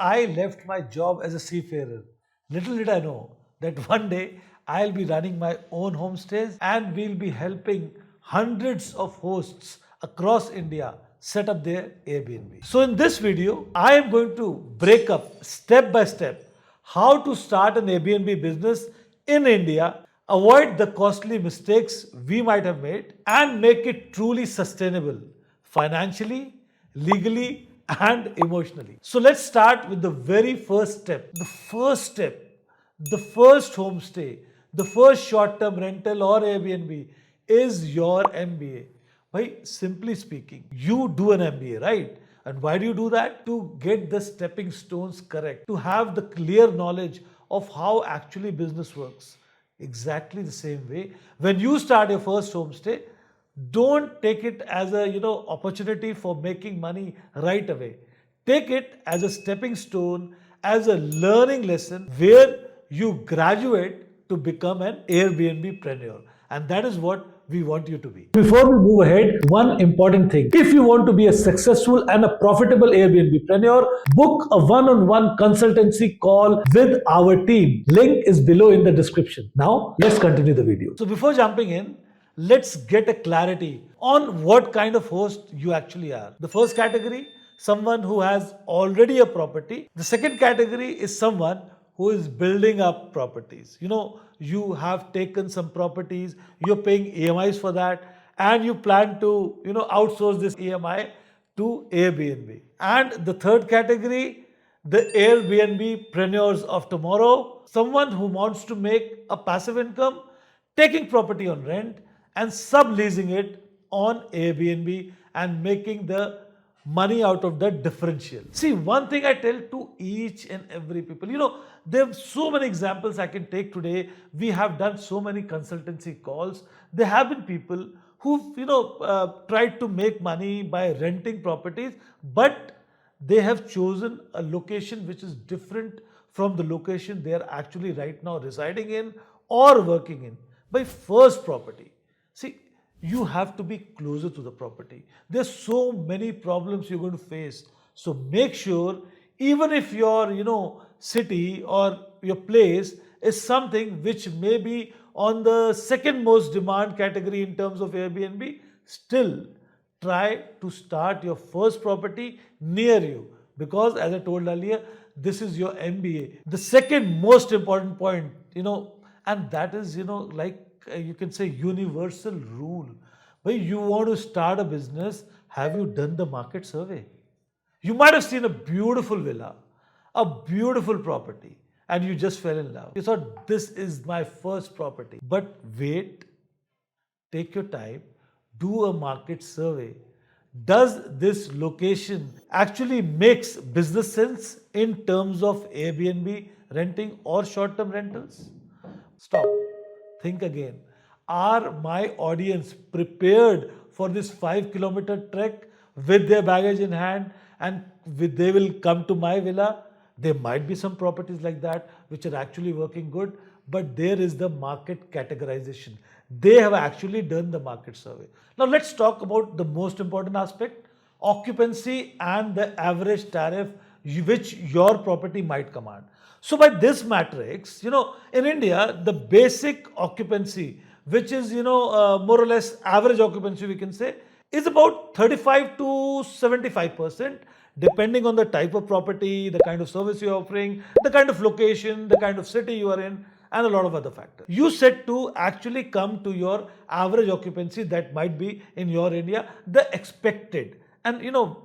I left my job as a seafarer. Little did I know that one day I'll be running my own homestays and we'll be helping hundreds of hosts across India set up their Airbnb. So in this video, I am going to break up step by step how to start an Airbnb business in India, avoid the costly mistakes we might have made, and make it truly sustainable financially, legally, and emotionally. So let's start with the very first step. The first homestay, the first short term rental or Airbnb is your MBA. By simply speaking, you do an MBA, right? And why do you do that? To get the stepping stones correct, to have the clear knowledge of how actually business works. Exactly the same way, when you start your first homestay, don't take it as a opportunity for making money right away. Take it as a stepping stone, as a learning lesson where you graduate to become an Airbnb-preneur. And that is what we want you to be. Before we move ahead, one important thing. If you want to be a successful and a profitable Airbnb-preneur, book a one-on-one consultancy call with our team. Link is below in the description. Now, let's continue the video. So before jumping in, let's get a clarity on what kind of host you actually are. The first category, someone who has already a property. The second category is someone who is building up properties. You have taken some properties, you're paying EMIs for that, and you plan to, outsource this EMI to Airbnb. And the third category, the Airbnb-preneurs of tomorrow, someone who wants to make a passive income, taking property on rent and subleasing it on Airbnb and making the money out of the differential. See, one thing I tell to each and every people, there are so many examples I can take today. We have done so many consultancy calls. There have been people who've, tried to make money by renting properties, but they have chosen a location which is different from the location they are actually right now residing in or working in. By first property, see, you have to be closer to the property. There's so many problems you're going to face. So make sure, even if your city or your place is something which may be on the second most demand category in terms of Airbnb, still try to start your first property near you, because as I told earlier, this is your MBA. The second most important point, and that is, you can say universal rule. When you want to start a business, have you done the market survey? You might have seen a beautiful villa, a beautiful property, and you just fell in love. You thought, this is my first property. But wait, take your time, do a market survey. Does this location actually makes business sense in terms of Airbnb renting or short-term rentals? Stop. Think again. Are my audience prepared for this 5-kilometer trek with their baggage in hand, and they will come to my villa? There might be some properties like that which are actually working good, but there is the market categorization. They have actually done the market survey. Now let's talk about the most important aspect, occupancy and the average tariff which your property might command. So by this matrix, in India, the basic occupancy, which is, more or less average occupancy, we can say, is about 35 to 75%, depending on the type of property, the kind of service you're offering, the kind of location, the kind of city you are in, and a lot of other factors. You set to actually come to your average occupancy that might be in your area, the expected. And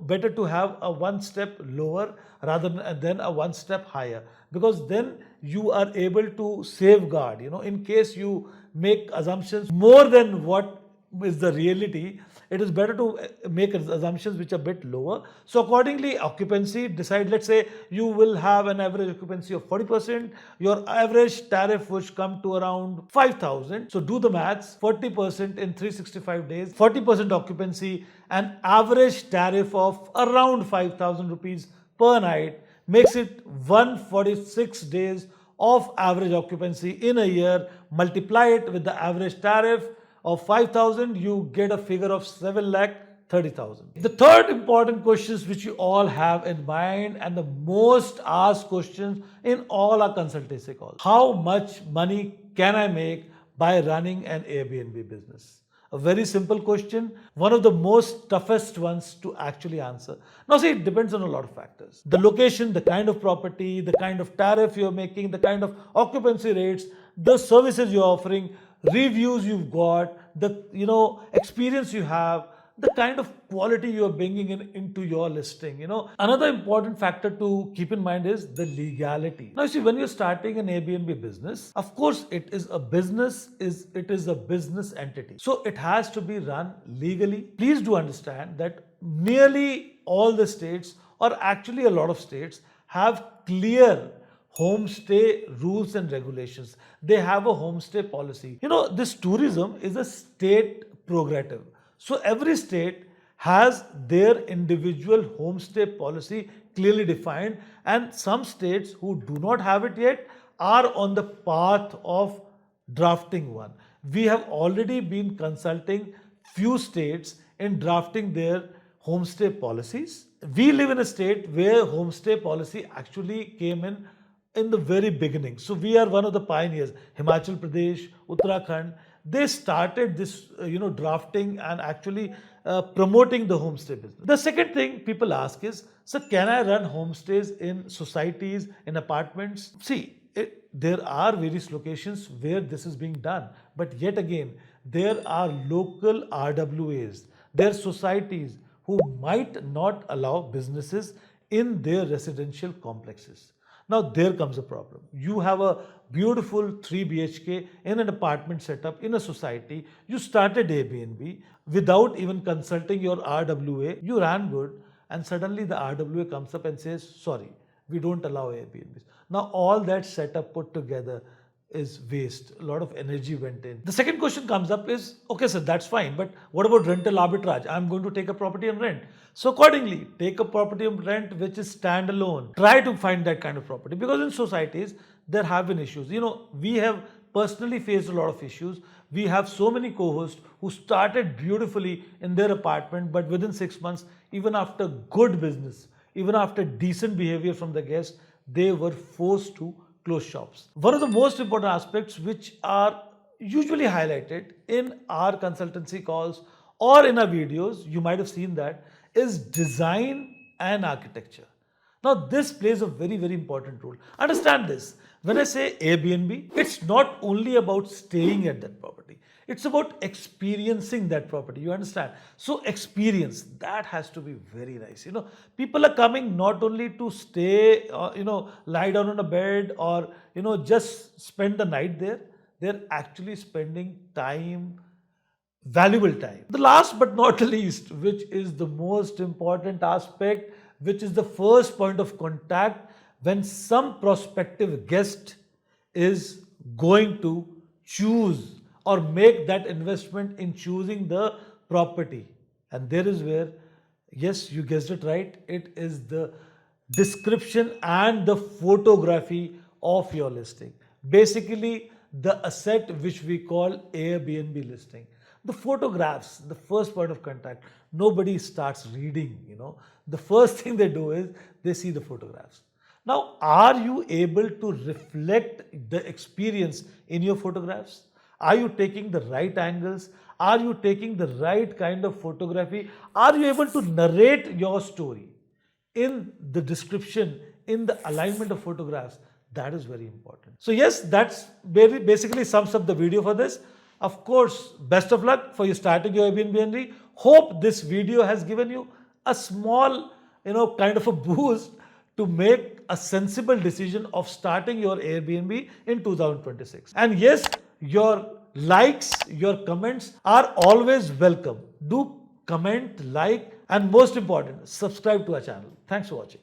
better to have a one step lower rather than a one step higher, because then you are able to safeguard, in case you make assumptions more than what is the reality. It is better to make assumptions which are a bit lower. So accordingly, occupancy, decide, let's say you will have an average occupancy of 40%. Your average tariff would come to around 5,000. So do the maths, 40% in 365 days, 40% occupancy, an average tariff of around 5,000 rupees per night makes it 146 days of average occupancy in a year. Multiply it with the average tariff of 5,000, you get a figure of 7 lakh 30,000. The third important questions which you all have in mind and the most asked questions in all our consultancy calls. How much money can I make by running an Airbnb business? A very simple question, one of the most toughest ones to actually answer. Now see, it depends on a lot of factors. The location, the kind of property, the kind of tariff you're making, the kind of occupancy rates, the services you're offering, reviews you've got, the experience you have, the kind of quality you are bringing into your listing. Another important factor to keep in mind is the legality. Now, you see, when you're starting an Airbnb business, of course, it is a business entity. So it has to be run legally. Please do understand that nearly all the states, or actually a lot of states, have clear homestay rules and regulations. They have a homestay policy. This tourism is a state prerogative. So every state has their individual homestay policy clearly defined, and some states who do not have it yet are on the path of drafting one. We have already been consulting few states in drafting their homestay policies. We live in a state where homestay policy actually came in the very beginning. So we are one of the pioneers. Himachal Pradesh, Uttarakhand, they started this drafting and actually promoting the homestay business. The second thing people ask is, so can I run homestays in societies, in apartments? See, there are various locations where this is being done, but yet again, there are local RWAs, there are societies who might not allow businesses in their residential complexes. Now there comes a problem. You have a beautiful 3 BHK in an apartment setup in a society. You started Airbnb without even consulting your RWA. You ran good, and suddenly the RWA comes up and says, sorry, we don't allow Airbnbs. Now all that setup put together is waste. A lot of energy went in. The second question comes up is, okay, sir, that's fine, but what about rental arbitrage? I'm going to take a property on rent. So accordingly, take a property on rent which is standalone. Try to find that kind of property, because in societies, there have been issues. We have personally faced a lot of issues. We have so many co-hosts who started beautifully in their apartment, but within 6 months, even after good business, even after decent behavior from the guests, they were forced to close shops. One of the most important aspects which are usually highlighted in our consultancy calls or in our videos, you might have seen that, is design and architecture. Now this plays a very, very important role. Understand this. When I say Airbnb, it's not only about staying at that property. It's about experiencing that property. You understand? So experience, that has to be very nice. People are coming not only to stay, lie down on a bed or, just spend the night there. They're actually spending time, valuable time. The last but not least, which is the most important aspect, which is the first point of contact when some prospective guest is going to choose or make that investment in choosing the property. And there is where, yes, you guessed it right, it is the description and the photography of your listing. Basically, the asset which we call Airbnb listing. The photographs, the first point of contact, nobody starts reading, The first thing they do is they see the photographs. Now, are you able to reflect the experience in your photographs? Are you taking the right angles? Are you taking the right kind of photography? Are you able to narrate your story in the description, in the alignment of photographs? That is very important. So yes, that's basically sums up the video for this. Of course, best of luck for you starting your Airbnb. Hope this video has given you a small, kind of a boost to make a sensible decision of starting your Airbnb in 2026. And yes, your likes, your comments are always welcome. Do comment, like, and most important, subscribe to our channel. Thanks for watching.